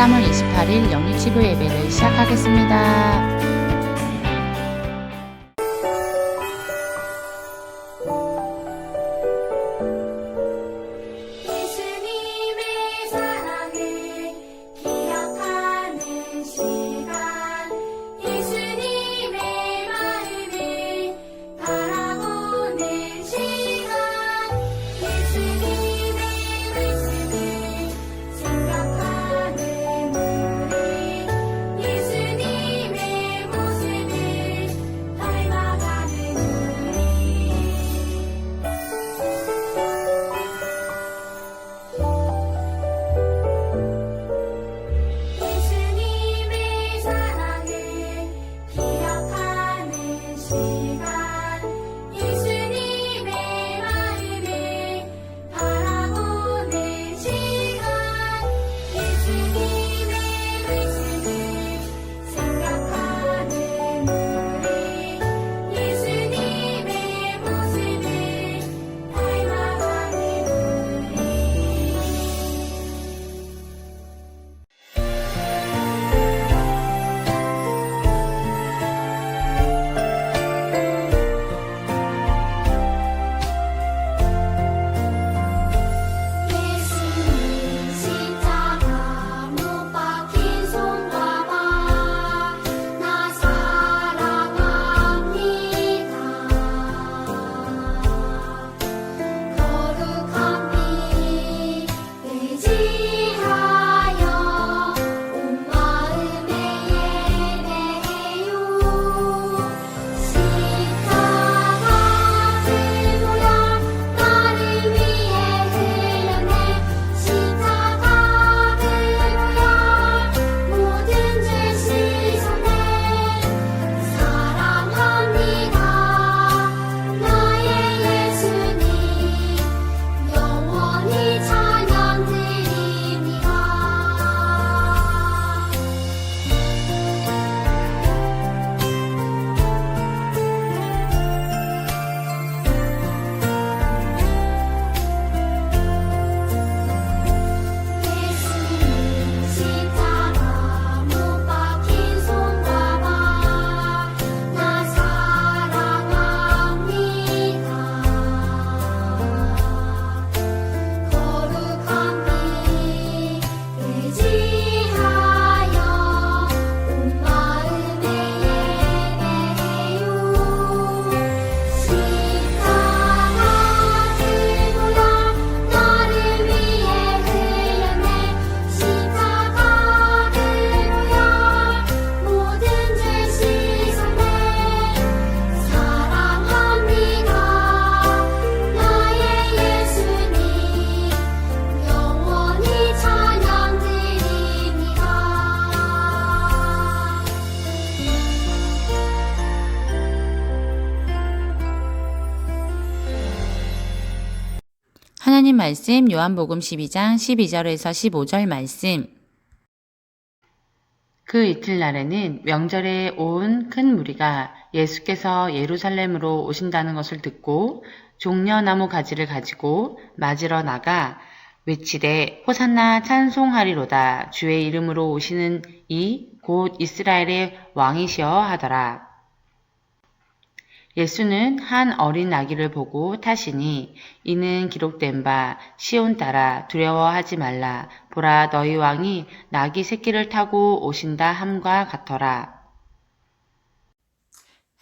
3월 28일 영유치부 예배를 시작하겠습니다. 예수님의 사랑을 기억하는 시간, 예수님의 마음을 바라보는 시간, 예수님의 말씀을 생각하는 우리, 예수님의 모습을 닮아가는 우리. 예수님의 사랑을 기억하는 시간, 예수님의 마음을 바라보는 시간, 예수님의 말씀을 생각하는 우리, 예수님의 모습을 닮아가는 우리. 예수님 십자가 못 박힌 손과 발, 나 사랑합니다. 거룩한 피 의지하여 온 마음에 예배해요. 십자가 들고야 나를 위해 흘렸네. 십자가 들고야 모든 죄 씻었네. 사랑합니다. 나의 예수님 영원히 찬양드립니다. 예수님 십자가 못 박힌 손과 발, 나 사랑합니다. 거룩한 피 의지하여 온 마음에 예배해요. 십자가 들고야 나를 위해 흘렸네. 십자가 들고야 모든 죄 씻었네. 사랑합니다. 나의 예수님 영원히 찬양드립니다. 하나님 말씀 요한복음 12장 12절에서 15절 말씀. 그 이틀날에는 명절에 온 큰 무리가 예수께서 예루살렘으로 오신다는 것을 듣고 종려나무 가지를 가지고 맞으러 나가 외치되 호산나 찬송하리로다. 주의 이름으로 오시는 이 곧 이스라엘의 왕이시여 하더라. 예수는 한 어린 아기를 보고 타시니 이는 기록된 바 시온 딸아 두려워하지 말라. 보라 너희 왕이 나귀 새끼를 타고 오신다 함과 같더라.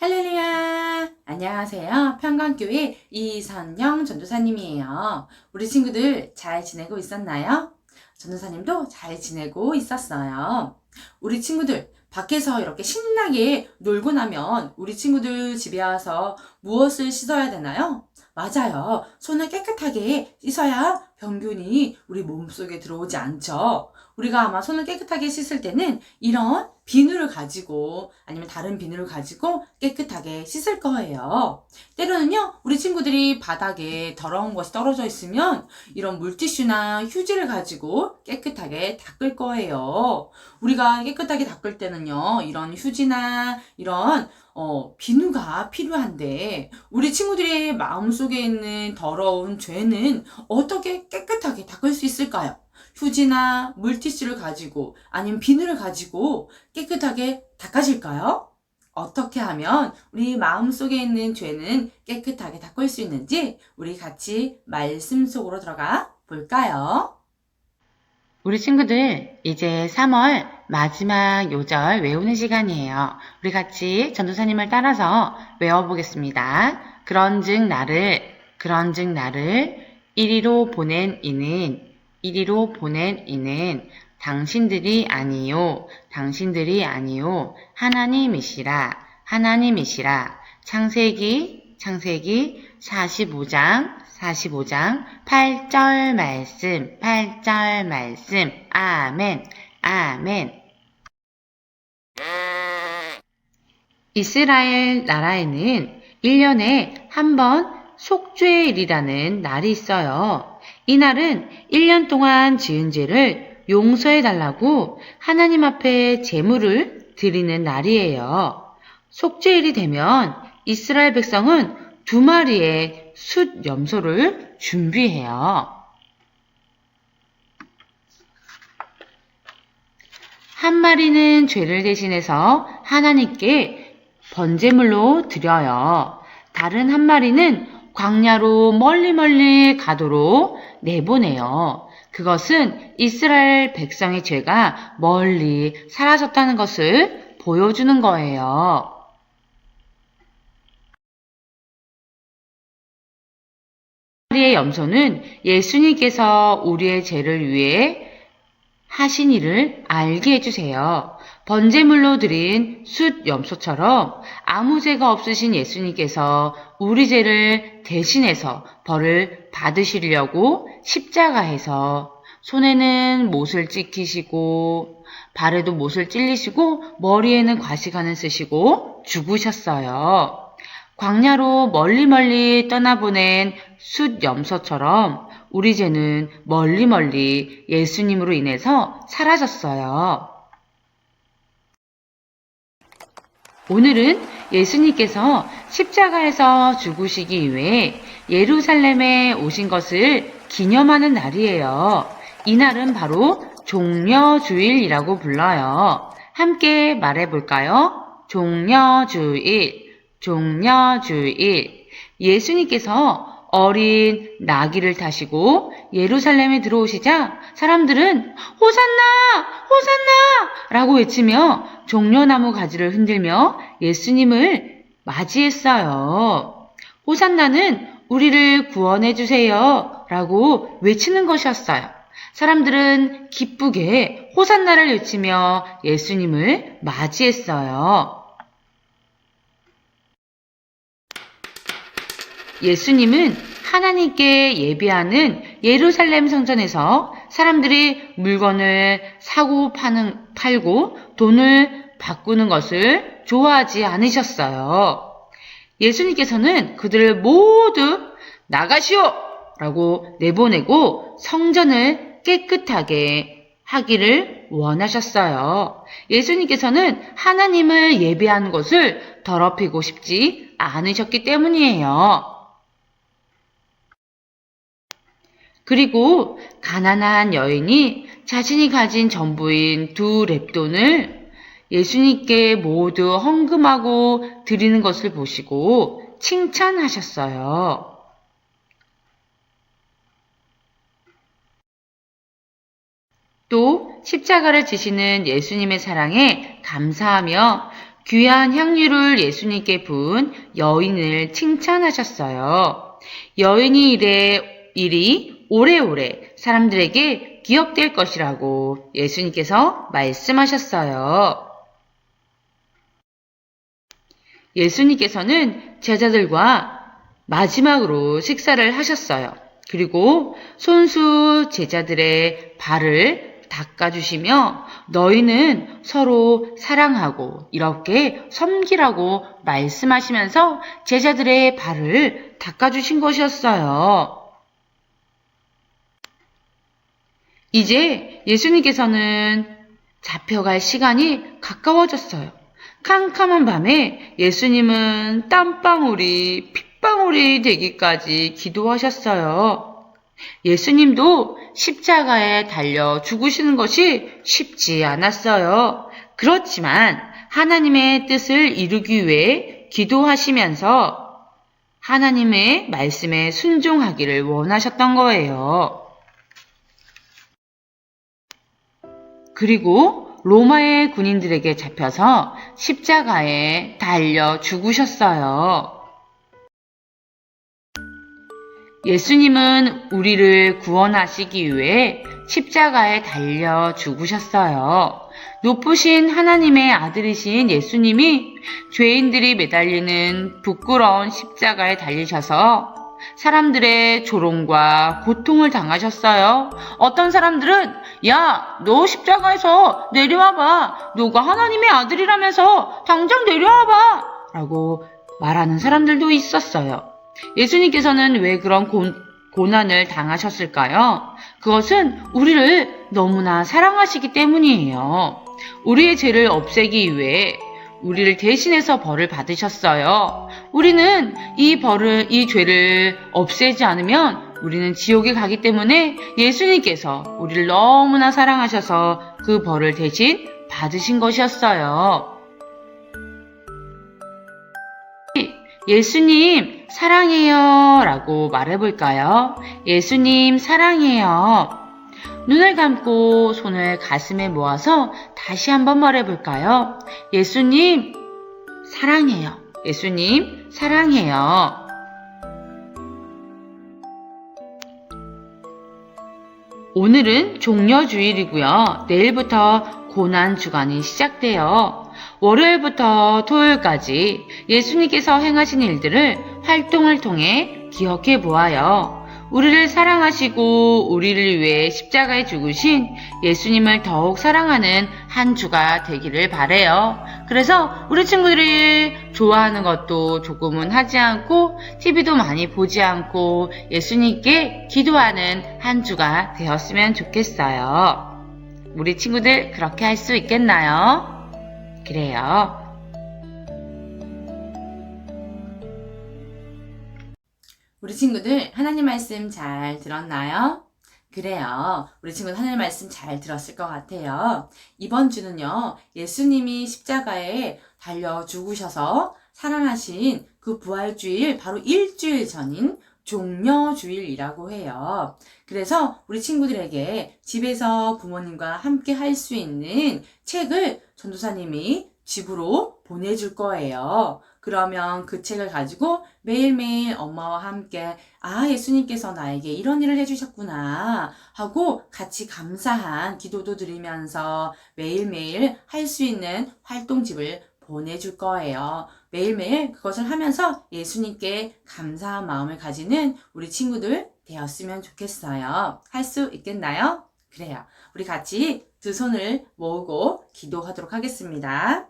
할렐루야! 안녕하세요. 평강교회 이선영 전도사님이에요. 우리 친구들 잘 지내고 있었나요? 전도사님도 잘 지내고 있었어요. 우리 친구들 밖에서 이렇게 신나게 놀고 나면 우리 친구들 집에 와서 무엇을 씻어야 되나요? 맞아요. 손을 깨끗하게 씻어야 병균이 우리 몸속에 들어오지 않죠. 우리가 아마 손을 깨끗하게 씻을 때는 이런 비누를 가지고 아니면 다른 비누를 가지고 깨끗하게 씻을 거예요. 때로는요, 우리 친구들이 바닥에 더러운 것이 떨어져 있으면 이런 물티슈나 휴지를 가지고 깨끗하게 닦을 거예요. 우리가 깨끗하게 닦을 때는요, 이런 휴지나 이런 비누가 필요한데 우리 친구들의 마음속에 있는 더러운 죄는 어떻게 깨끗하게 닦을 수 있을까요? 휴지나 물티슈를 가지고 아니면 비누를 가지고 깨끗하게 닦아질까요? 어떻게 하면 우리 마음속에 있는 죄는 깨끗하게 닦을 수 있는지 우리 같이 말씀 속으로 들어가 볼까요? 우리 친구들, 이제 3월 마지막 요절 외우는 시간이에요. 우리 같이 전도사님을 따라서 외워보겠습니다. 그런즉 나를 이리로 보낸 이는 당신들이 아니요 하나님이시라. 창세기 45장 8절 말씀. 아멘. 이스라엘 나라에는 1년에 한 번 속죄일이라는 날이 있어요. 이 날은 1년 동안 지은 죄를 용서해 달라고 하나님 앞에 제물을 드리는 날이에요. 속죄일이 되면 이스라엘 백성은 2마리의 숫 염소를 준비해요. 한 마리는 죄를 대신해서 하나님께 번제물로 드려요. 다른 한 마리는 광야로 멀리 가도록 내보내요. 그것은 이스라엘 백성의 죄가 멀리 사라졌다는 것을 보여주는 거예요. 마리의 염소는 예수님께서 우리의 죄를 위해 하신 일을 알게 해주세요. 번제물로 드린 숫 염소처럼 아무 죄가 없으신 예수님께서 우리 죄를 대신해서 벌을 받으시려고 십자가에서 손에는 못을 찍히시고 발에도 못을 찔리시고 머리에는 과시관을 쓰시고 죽으셨어요. 광야로 멀리 떠나보낸 숫 염소처럼 우리 죄는 멀리 예수님으로 인해서 사라졌어요. 오늘은 예수님께서 십자가에서 죽으시기 위해 예루살렘에 오신 것을 기념하는 날이에요. 이 날은 바로 종려주일이라고 불러요. 함께 말해볼까요? 종려주일. 예수님께서 어린 나귀를 타시고 예루살렘에 들어오시자 사람들은 호산나! 라고 외치며 종려나무 가지를 흔들며 예수님을 맞이했어요. 호산나는 우리를 구원해 주세요 라고 외치는 것이었어요. 사람들은 기쁘게 호산나를 외치며 예수님을 맞이했어요. 예수님은 하나님께 예배하는 예루살렘 성전에서 사람들이 물건을 사고 팔고 돈을 바꾸는 것을 좋아하지 않으셨어요. 예수님께서는 그들을 모두 나가시오! 라고 내보내고 성전을 깨끗하게 하기를 원하셨어요. 예수님께서는 하나님을 예배하는 것을 더럽히고 싶지 않으셨기 때문이에요. 그리고 가난한 여인이 자신이 가진 전부인 2렙돈을 예수님께 모두 헌금하고 드리는 것을 보시고 칭찬하셨어요. 또 십자가를 지시는 예수님의 사랑에 감사하며 귀한 향유를 예수님께 부은 여인을 칭찬하셨어요. 여인이 일이 오래오래 사람들에게 기억될 것이라고 예수님께서 말씀하셨어요. 예수님께서는 제자들과 마지막으로 식사를 하셨어요. 그리고 손수 제자들의 발을 닦아주시며 너희는 서로 사랑하고 이렇게 섬기라고 말씀하시면서 제자들의 발을 닦아주신 것이었어요. 이제 예수님께서는 잡혀갈 시간이 가까워졌어요. 캄캄한 밤에 예수님은 땀방울이 핏방울이 되기까지 기도하셨어요. 예수님도 십자가에 달려 죽으시는 것이 쉽지 않았어요. 그렇지만 하나님의 뜻을 이루기 위해 기도하시면서 하나님의 말씀에 순종하기를 원하셨던 거예요. 그리고 로마의 군인들에게 잡혀서 십자가에 달려 죽으셨어요. 예수님은 우리를 구원하시기 위해 십자가에 달려 죽으셨어요. 높으신 하나님의 아들이신 예수님이 죄인들이 매달리는 부끄러운 십자가에 달리셔서 사람들의 조롱과 고통을 당하셨어요. 어떤 사람들은 야, 너 십자가에서 내려와봐. 너가 하나님의 아들이라면서 당장 내려와봐. 라고 말하는 사람들도 있었어요. 예수님께서는 왜 그런 고난을 당하셨을까요? 그것은 우리를 너무나 사랑하시기 때문이에요. 우리의 죄를 없애기 위해 우리를 대신해서 벌을 받으셨어요. 우리는 이 죄를 없애지 않으면 우리는 지옥에 가기 때문에 예수님께서 우리를 너무나 사랑하셔서 그 벌을 대신 받으신 것이었어요. 예수님 사랑해요 라고 말해볼까요? 예수님 사랑해요. 눈을 감고 손을 가슴에 모아서 다시 한번 말해볼까요? 예수님 사랑해요. 예수님 사랑해요. 오늘은 종려주일이고요. 내일부터 고난주간이 시작돼요. 월요일부터 토요일까지 예수님께서 행하신 일들을 활동을 통해 기억해 보아요. 우리를 사랑하시고 우리를 위해 십자가에 죽으신 예수님을 더욱 사랑하는 한 주가 되기를 바라요. 그래서 우리 친구들이 좋아하는 것도 조금은 하지 않고 TV도 많이 보지 않고 예수님께 기도하는 한 주가 되었으면 좋겠어요. 우리 친구들 그렇게 할 수 있겠나요? 그래요. 우리 친구들 하나님 말씀 잘 들었나요? 그래요. 우리 친구들 하나님 말씀 잘 들었을 것 같아요. 이번 주는요, 예수님이 십자가에 달려 죽으셔서 살아나신 그 부활주일 바로 일주일 전인 종려주일이라고 해요. 그래서 우리 친구들에게 집에서 부모님과 함께 할 수 있는 책을 전도사님이 집으로 보내줄 거예요. 그러면 그 책을 가지고 매일매일 엄마와 함께 예수님께서 나에게 이런 일을 해주셨구나 하고 같이 감사한 기도도 드리면서 매일매일 할 수 있는 활동집을 보내줄 거예요. 매일매일 그것을 하면서 예수님께 감사한 마음을 가지는 우리 친구들 되었으면 좋겠어요. 할 수 있겠나요? 그래요. 우리 같이 두 손을 모으고 기도하도록 하겠습니다.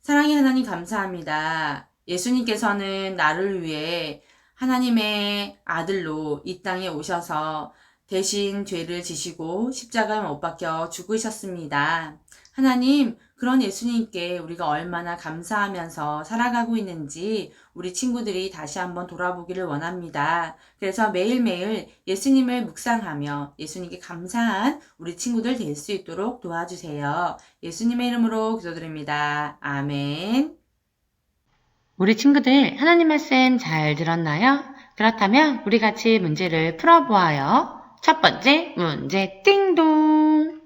사랑의 하나님 감사합니다. 예수님께서는 나를 위해 하나님의 아들로 이 땅에 오셔서 대신 죄를 지시고 십자가에 못 박혀 죽으셨습니다. 하나님, 그런 예수님께 우리가 얼마나 감사하면서 살아가고 있는지 우리 친구들이 다시 한번 돌아보기를 원합니다. 그래서 매일매일 예수님을 묵상하며 예수님께 감사한 우리 친구들 될 수 있도록 도와주세요. 예수님의 이름으로 기도드립니다. 아멘. 우리 친구들 하나님 말씀 잘 들었나요? 그렇다면 우리 같이 문제를 풀어보아요. 첫 번째 문제 띵동.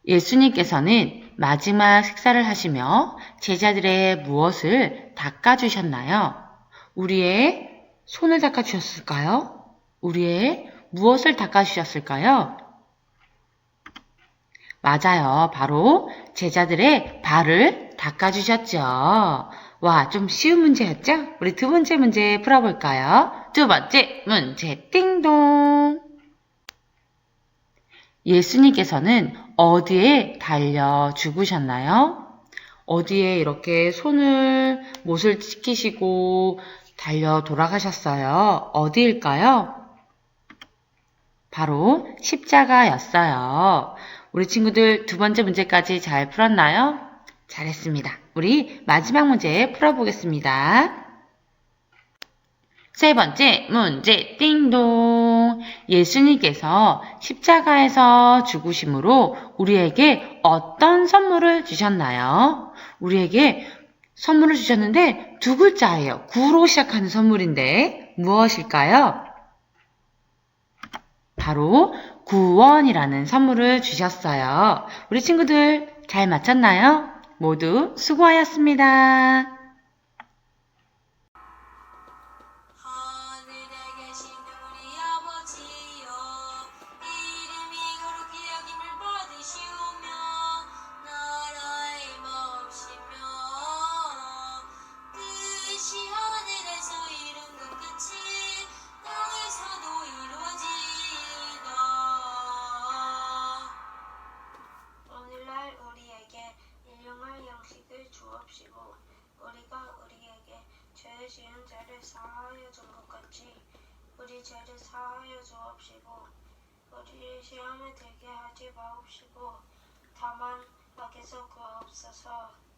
예수님께서는 마지막 식사를 하시며 제자들의 무엇을 닦아주셨나요? 우리의 손을 닦아주셨을까요? 우리의 무엇을 닦아주셨을까요? 맞아요. 바로 제자들의 발을 닦아주셨죠. 와, 좀 쉬운 문제였죠? 우리 두 번째 문제 풀어볼까요? 두 번째 문제 띵동. 예수님께서는 어디에 달려 죽으셨나요? 어디에 이렇게 못을 지키시고 달려 돌아가셨어요? 어디일까요? 바로 십자가였어요. 우리 친구들 두 번째 문제까지 잘 풀었나요? 잘했습니다. 우리 마지막 문제 풀어보겠습니다. 세 번째 문제 띵동. 예수님께서 십자가에서 죽으심으로 우리에게 어떤 선물을 주셨나요? 우리에게 선물을 주셨는데 두 글자예요. 구로 시작하는 선물인데 무엇일까요? 바로 구원이라는 선물을 주셨어요. 우리 친구들 잘 맞췄나요? 모두 수고하였습니다. 하늘에 계신 우리 아버지여 이름이 거룩히 여김을 받으시오며 나라의 마음이시며 뜻이 하늘에서 이룬 것 같이 땅에서도 이루어지이다. 오늘날 우리에게 일용할 양식을 주옵시고 우리가 우리에게 죄 지은 자를 사하여 준 것 같이 우리 죄를 사하여 주옵시고 우리를 시험에 들게 하지 마옵시고 다만 악에서 구하옵소서.